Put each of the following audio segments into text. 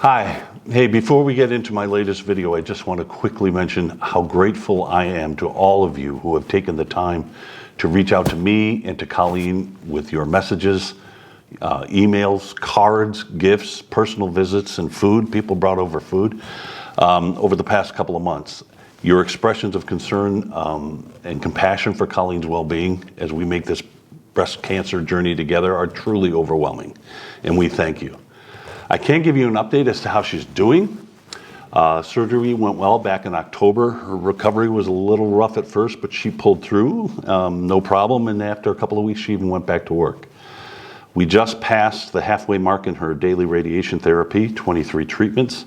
Hi. Hey, before we get into my latest video, I just want to quickly mention how grateful I am to all of you who have taken the time to reach out to me and to Colleen with your messages, emails, cards, gifts, personal visits, and food. People brought over food over the past couple of months. Your expressions of concern and compassion for Colleen's well-being as we make this breast cancer journey together are truly overwhelming, and we thank you. I can't give you an update as to how she's doing. Surgery went well back in October. Her recovery was a little rough at first, but she pulled through, no problem, and after a couple of weeks, she even went back to work. We just passed the halfway mark in her daily radiation therapy, 23 treatments,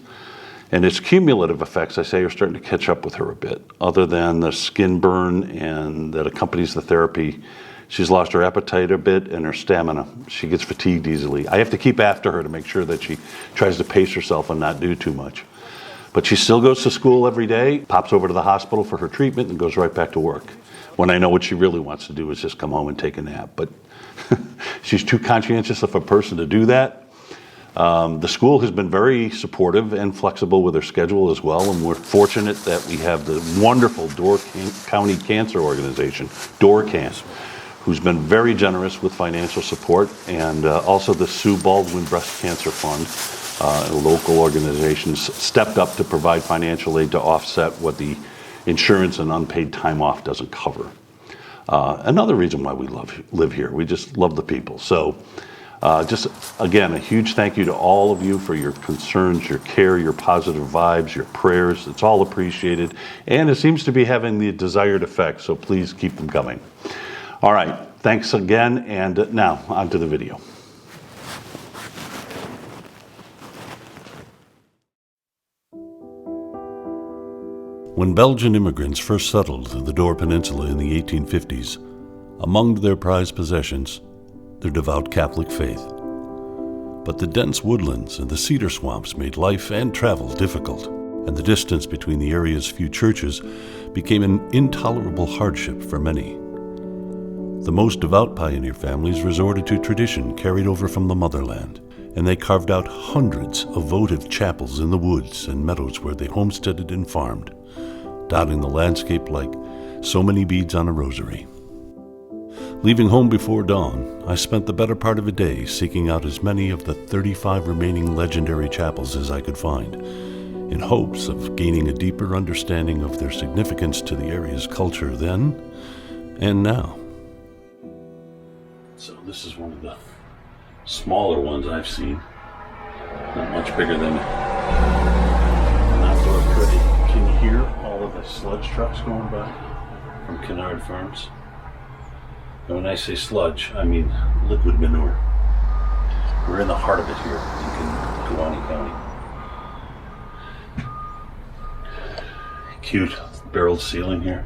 and its cumulative effects, I say, are starting to catch up with her a bit. Other than the skin burn and that accompanies the therapy, she's lost her appetite a bit and her stamina. She gets fatigued easily. I have to keep after her to make sure that she tries to pace herself and not do too much. But she still goes to school every day, pops over to the hospital for her treatment, and goes right back to work. When I know what she really wants to do is just come home and take a nap. But she's too conscientious of a person to do that. The school has been very supportive and flexible with her schedule as well, and we're fortunate that we have the wonderful Door County Cancer Organization, DoorCan, who's been very generous with financial support, and also the Sue Baldwin Breast Cancer Fund, local organizations stepped up to provide financial aid to offset what the insurance and unpaid time off doesn't cover. Another reason why we live here, we just love the people. So just again, a huge thank you to all of you for your concerns, your care, your positive vibes, your prayers. It's all appreciated, and it seems to be having the desired effect, so please keep them coming. All right, thanks again, and now on to the video. When Belgian immigrants first settled the Door Peninsula in the 1850s, among their prized possessions, their devout Catholic faith. But the dense woodlands and the cedar swamps made life and travel difficult, and the distance between the area's few churches became an intolerable hardship for many. The most devout pioneer families resorted to tradition carried over from the motherland, and they carved out hundreds of votive chapels in the woods and meadows where they homesteaded and farmed, dotting the landscape like so many beads on a rosary. Leaving home before dawn, I spent the better part of a day seeking out as many of the 35 remaining legendary chapels as I could find, in hopes of gaining a deeper understanding of their significance to the area's culture then and now. So this is one of the smaller ones I've seen. Not much bigger than an outdoor pretty. Can you hear all of the sludge trucks going by from Kennard Farms? And when I say sludge, I mean liquid manure. We're in the heart of it here in Kewaunee County. Cute barreled ceiling here.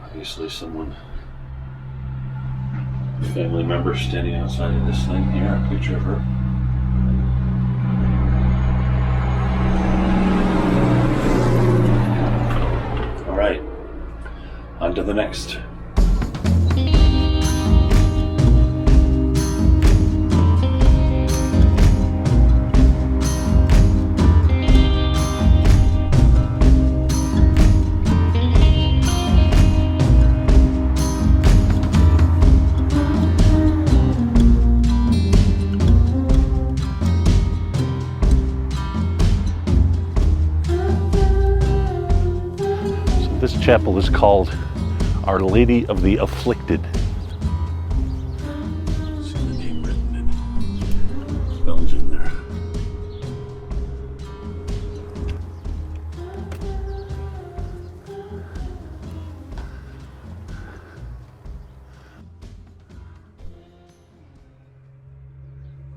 Obviously someone, family member standing outside of this thing here, a picture of her. All right, on to the next. This chapel is called Our Lady of the Afflicted. See the name written in Belgian there.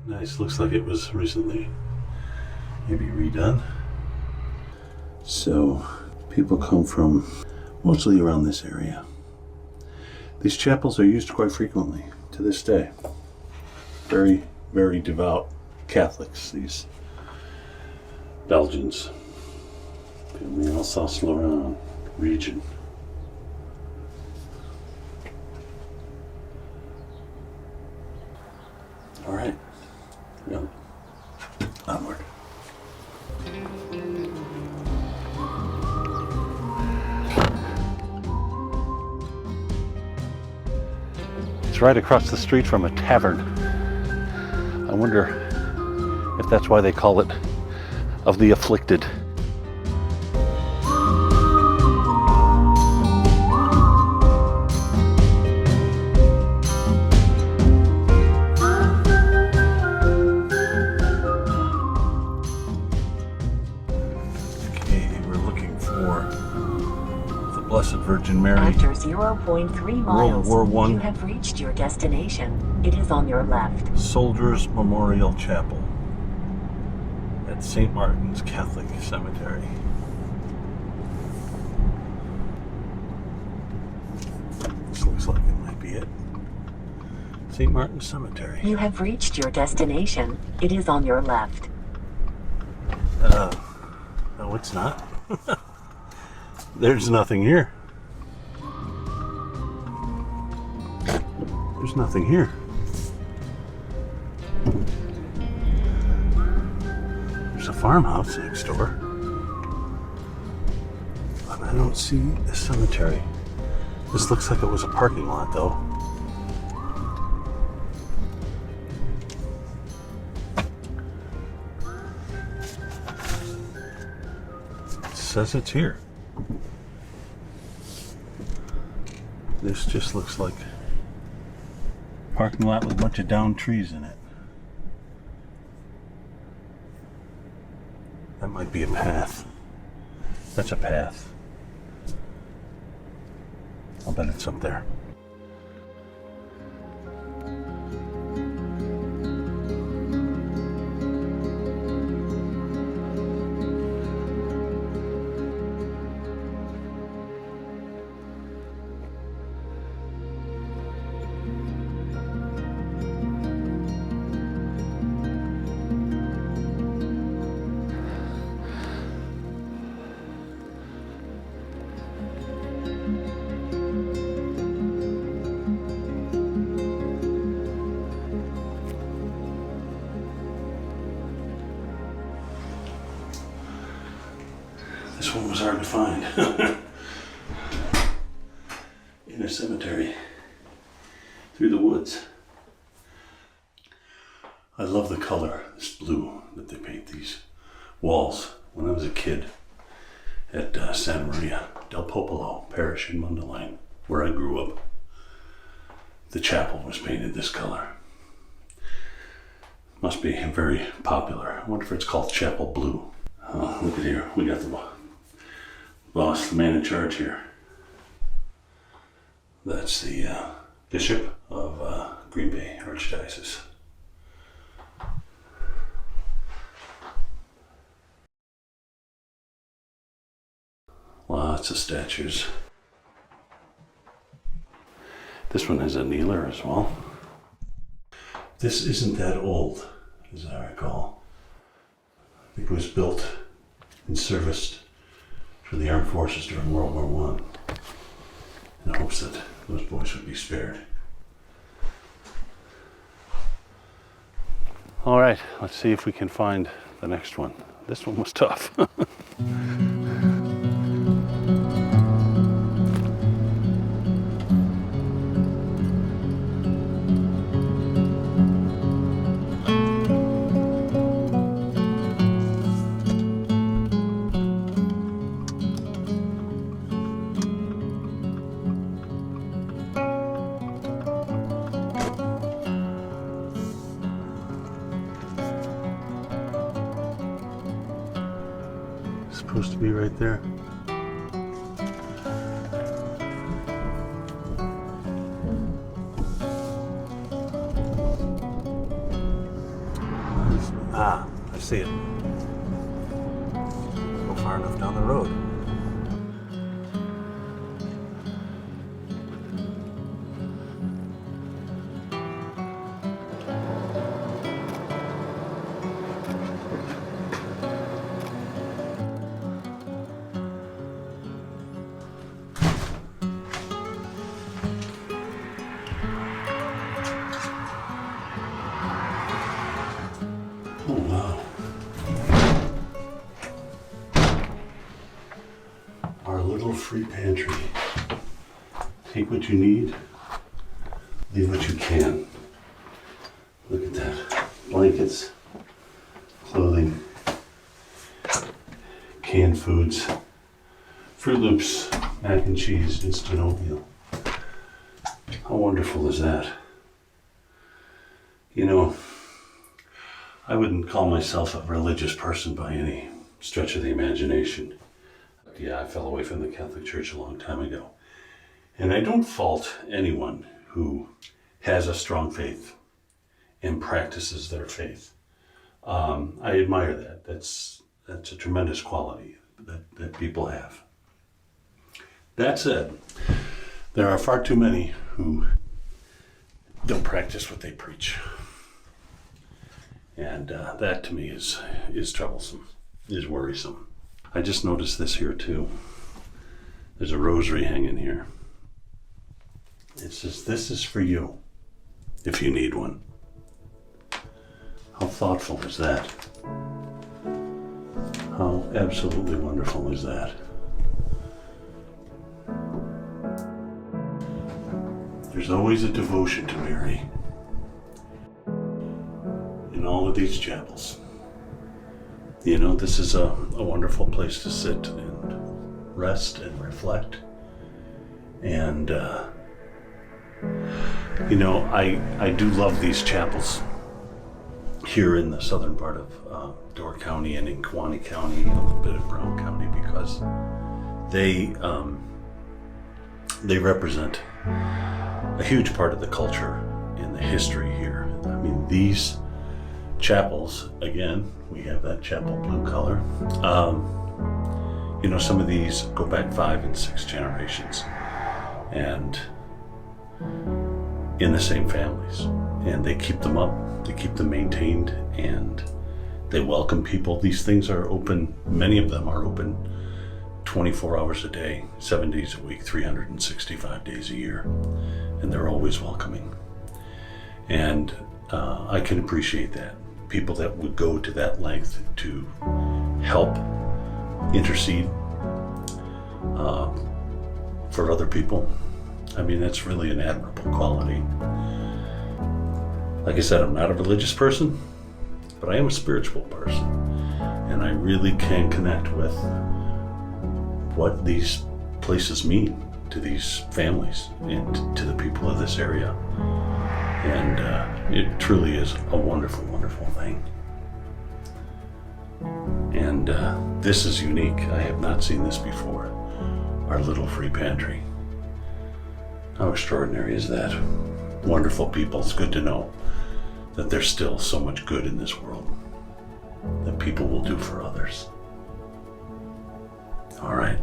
Nice, looks like it was recently maybe redone. So people come from mostly around this area. These chapels are used quite frequently to this day. Very, very devout Catholics, these Belgians. In the Alsace-Lorraine region. All right. Yeah. It's right across the street from a tavern. I wonder if that's why they call it of the Afflicted. Blessed Virgin Mary. After 0.3 miles, World War I. you have reached your destination. It is on your left. Soldiers Memorial Chapel at St. Martin's Catholic Cemetery. This looks like it might be it. St. Martin's Cemetery. You have reached your destination. It is on your left. No, it's not. There's nothing here. There's nothing here. There's a farmhouse next door. But I don't see a cemetery. This looks like it was a parking lot, though. It says it's here. This just looks like a parking lot with a bunch of downed trees in it. That might be a path. That's a path. I'll bet it's up there. This one was hard to find. In a cemetery. Through the woods. I love the color, this blue that they paint these walls. When I was a kid at Santa Maria del Popolo Parish in Mundelein, where I grew up, the chapel was painted this color. Must be very popular. I wonder if it's called Chapel Blue. Oh, look at here. We got the boss, the man in charge here. That's the Bishop of Green Bay Archdiocese. Lots of statues. This one has a kneeler as well. This isn't that old, as I recall. I think it was built and serviced for the armed forces during World War I, in hopes that those boys would be spared. All right, let's see if we can find the next one. This one was tough. Supposed to be right there. Ah, I see it. Go far enough down the road. Oh, wow. Our little free pantry. Take what you need, leave what you can. Look at that. Blankets, clothing, canned foods, Fruit Loops, mac and cheese, instant oatmeal. How wonderful is that? You know, I wouldn't call myself a religious person by any stretch of the imagination. Yeah, I fell away from the Catholic Church a long time ago. And I don't fault anyone who has a strong faith and practices their faith. I admire that. That's a tremendous quality that people have. That said, there are far too many who don't practice what they preach. And that to me is troublesome, is worrisome. I just noticed this here too. There's a rosary hanging here. It says, "This is for you, if you need one." How thoughtful is that? How absolutely wonderful is that? There's always a devotion to Mary in all of these chapels. You know, this is a wonderful place to sit and rest and reflect. And, you know, I do love these chapels here in the southern part of Door County and in Kewaunee County, a little bit of Brown County, because they represent a huge part of the culture and the history here. I mean, these chapels, again, we have that chapel blue color. You know, some of these go back 5 and 6 generations, and in the same families, and they keep them up, they keep them maintained, and they welcome people. These things are open, many of them are open 24 hours a day, 7 days a week, 365 days a year, and they're always welcoming. And I can appreciate that. People that would go to that length to help, intercede for other people. I mean, that's really an admirable quality. Like I said, I'm not a religious person, but I am a spiritual person. And I really can connect with what these places mean to these families and to the people of this area. And it truly is a wonderful, wonderful thing. And this is unique. I have not seen this before. Our little free pantry. How extraordinary is that? Wonderful people. It's good to know that there's still so much good in this world that people will do for others. All right.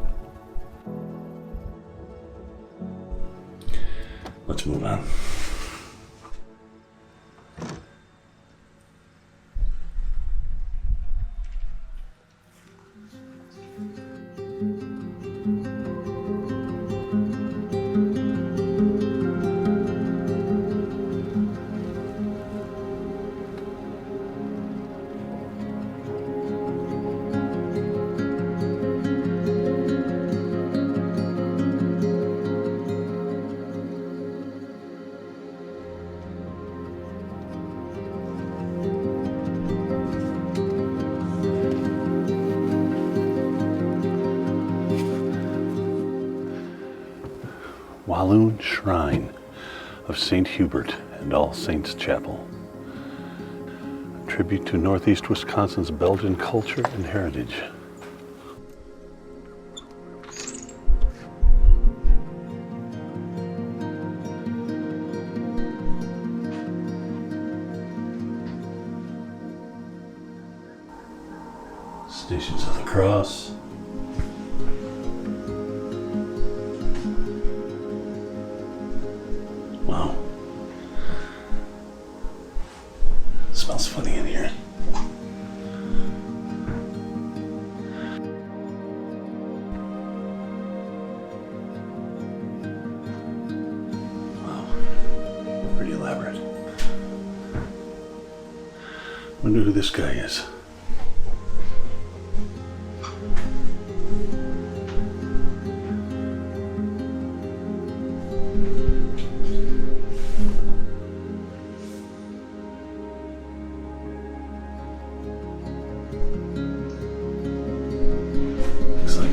Let's move on. Walloon Shrine of St. Hubert and All Saints Chapel. A tribute to Northeast Wisconsin's Belgian culture and heritage. Stations of the Cross. Wow. Smells funny in here. Wow. Pretty elaborate. Wonder who this guy is.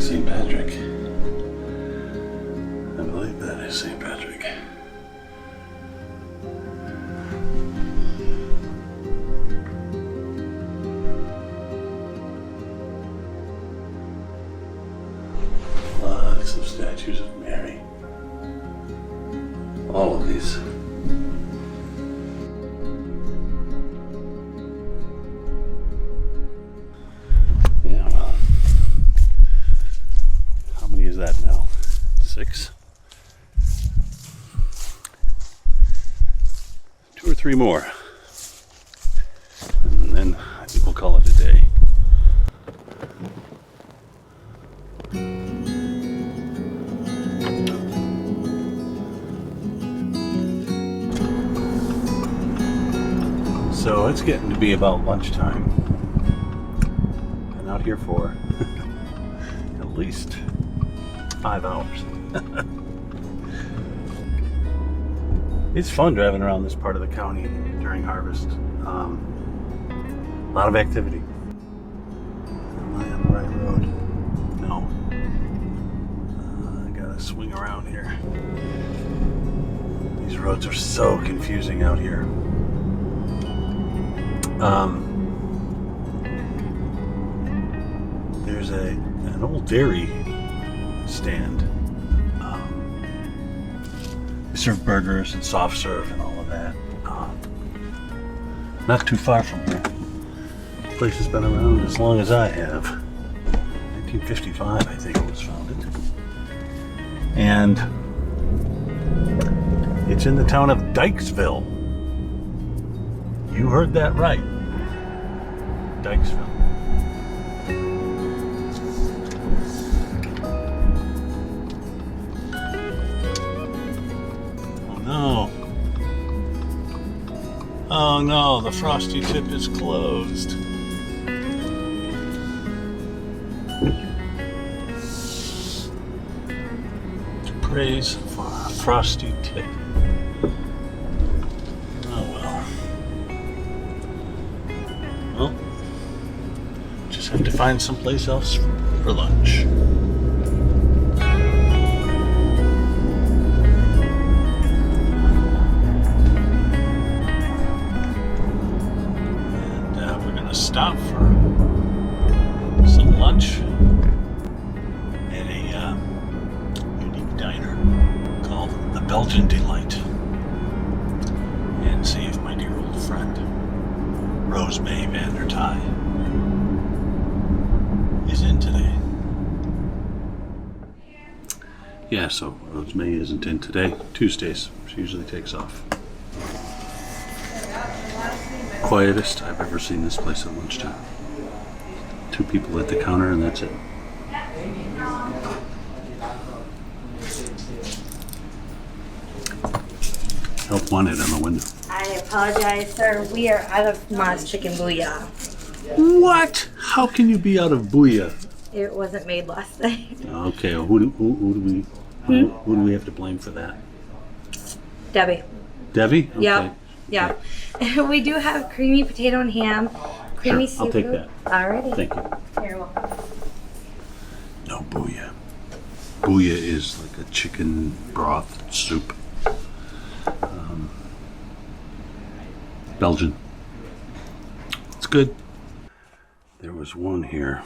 like St. Patrick. I believe that is St. Patrick. Lots of statues of Mary. All of these. Yeah, well. How many is that now? 6? 2 or 3 more. And then I think we'll call it a day. So it's getting to be about lunchtime. Been out here for at least 5 hours. It's fun driving around this part of the county during harvest. A lot of activity. Am I on the right road? No. I gotta swing around here. These roads are so confusing out here. There's an old dairy stand. They serve burgers and soft serve and all of that. Not too far from here. The place has been around as long as I have. 1955, I think it was founded. And it's in the town of Dykesville. You heard that right. Dykesville. Oh no. Oh no, the frosty tip is closed. Praise for a frosty tip. Well, just have to find someplace else for lunch. And we're going to stop for some lunch at a unique diner called the Belgian Delight. And see if my dear old friend Rosemary Van der Ty is in today. Yeah, so Rosemary isn't in today. Tuesdays. She usually takes off. Quietest I've ever seen this place at lunchtime. 2 people at the counter and that's it. Help wanted on the window. I apologize, sir. We are out of Ma's Chicken Booyah. What? How can you be out of Booyah? It wasn't made last night. Okay, well, who do we have to blame for that? Debbie. Debbie? Okay. Yep. Yeah. We do have creamy potato and ham, creamy Sure, I'll seafood. take that. Alrighty. Thank you. You're welcome. No Booyah. Booyah is like a chicken broth soup. Belgian. It's good. There was one here.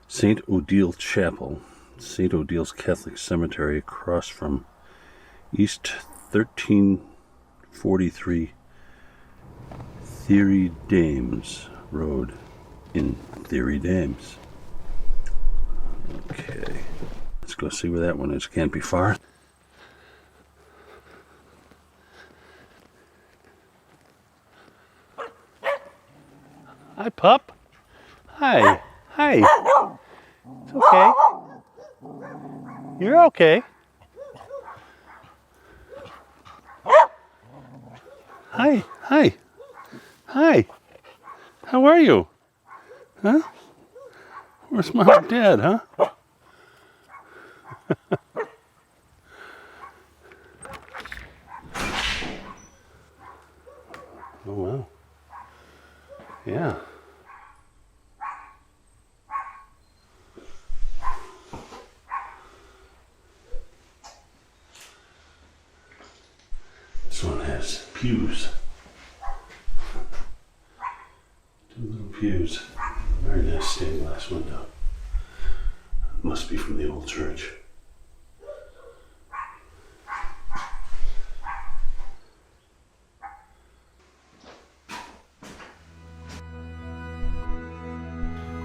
St. Odile Chapel. St. Odile's Catholic Cemetery across from East 1343 Thiry Deams Road in Thiry Deams. Okay. Let's go see where that one is. Can't be far. Hi, pup. Hi. Hi. It's okay. You're okay. Hi. Hi. Hi. How are you? Huh? Where's Mom and Dad, huh? Oh, wow. Yeah. pews. Two little pews. Very nice stained glass window. Must be from the old church.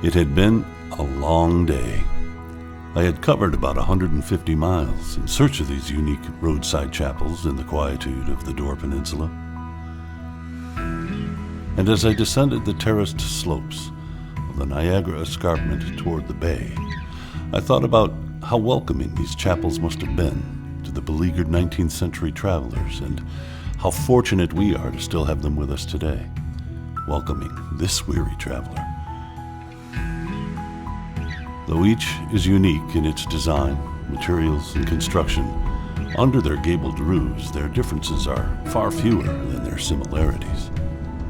It had been a long day. I had covered about 150 miles in search of these unique roadside chapels in the quietude of the Dore Peninsula. And as I descended the terraced slopes of the Niagara Escarpment toward the bay, I thought about how welcoming these chapels must have been to the beleaguered 19th century travelers, and how fortunate we are to still have them with us today, welcoming this weary traveler. Though each is unique in its design, materials, and construction, under their gabled roofs their differences are far fewer than their similarities,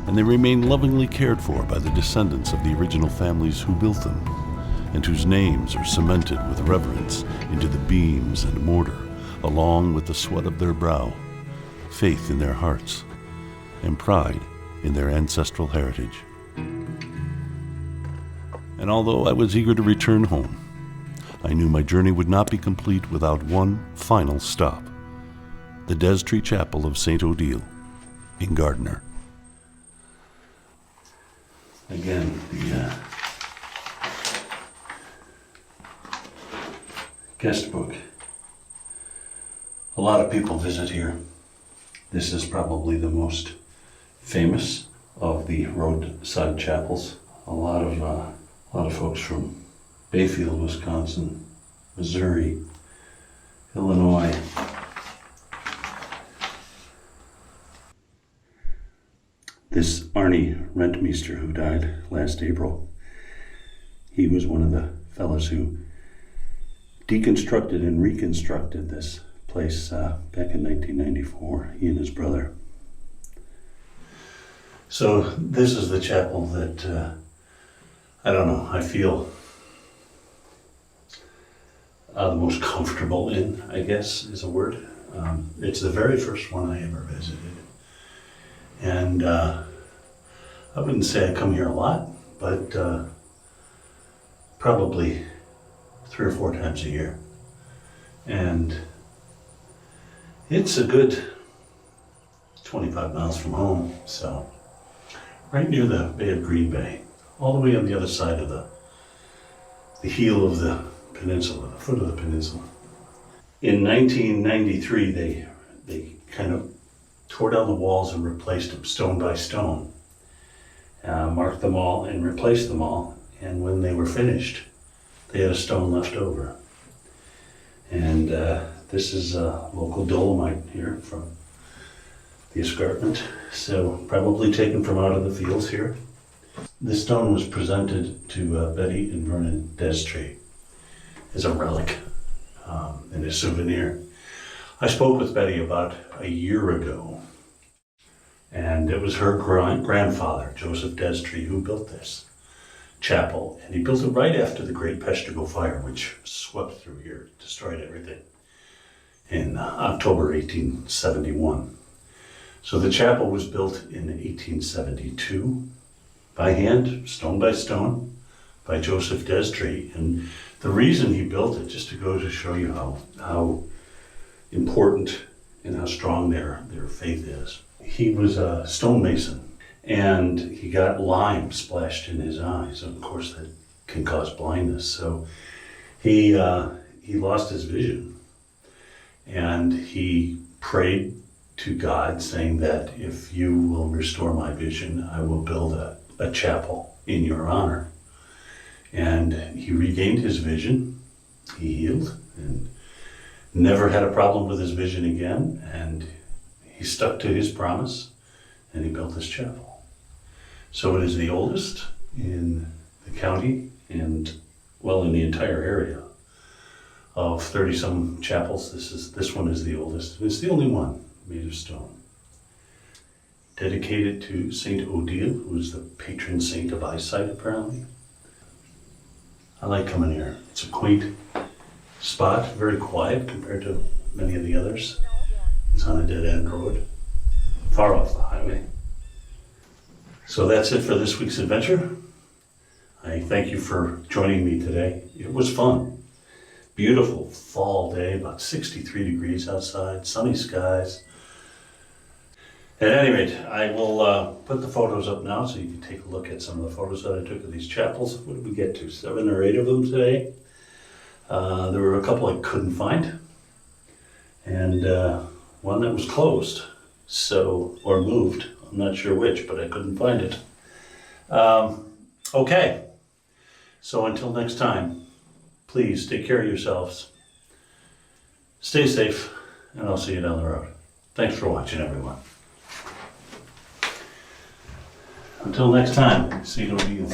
and they remain lovingly cared for by the descendants of the original families who built them, and whose names are cemented with reverence into the beams and mortar, along with the sweat of their brow, faith in their hearts, and pride in their ancestral heritage. And although I was eager to return home, I knew my journey would not be complete without one final stop, the Destree Chapel of St. Odile in Gardner. Again, the guest book. A lot of people visit here. This is probably the most famous of the roadside chapels. A lot of folks from Bayfield, Wisconsin, Missouri, Illinois. This Arnie Rentmeester, who died last April, he was one of the fellows who deconstructed and reconstructed this place back in 1994, he and his brother. So this is the chapel that I don't know, I feel the most comfortable in, I guess is a word. It's the very first one I ever visited. And I wouldn't say I come here a lot, but probably 3 or 4 times a year. And it's a good 25 miles from home, so right near the Bay of Green Bay. All the way on the other side of the heel of the peninsula, the foot of the peninsula. In 1993, they kind of tore down the walls and replaced them stone by stone, marked them all and replaced them all. And when they were finished, they had a stone left over. And this is a local dolomite here from the escarpment, so probably taken from out of the fields here. This stone was presented to Betty and Vernon Destree as a relic and a souvenir. I spoke with Betty about a year ago, and it was her grandfather, Joseph Destree, who built this chapel, and he built it right after the Great Peshtigo Fire, which swept through here, destroyed everything, in October 1871. So the chapel was built in 1872 by hand, stone by stone, by Joseph Destree. And the reason he built it, just to go to show you how important and how strong their faith is. He was a stonemason, and he got lime splashed in his eyes. And of course, that can cause blindness. So he lost his vision, and he prayed to God, saying that if you will restore my vision, I will build a chapel in your honor. And he regained his vision, he healed, and never had a problem with his vision again, and he stuck to his promise, and he built this chapel. So it is the oldest in the county, and well, in the entire area. Of 30-some chapels, this one is the oldest. It's the only one made of stone. Dedicated to Saint Odile, who is the patron saint of eyesight, apparently. I like coming here. It's a quaint spot, very quiet compared to many of the others. It's on a dead-end road. far off the highway. So that's it for this week's adventure. I thank you for joining me today. It was fun. Beautiful fall day, about 63 degrees outside, sunny skies. At any rate, I will put the photos up now so you can take a look at some of the photos that I took of these chapels. What did we get to? 7 or 8 of them today. There were a couple I couldn't find, and one that was closed, or moved. I'm not sure which, but I couldn't find it. Okay, so until next time, please take care of yourselves, stay safe, and I'll see you down the road. Thanks for watching, everyone. Until next time, see you.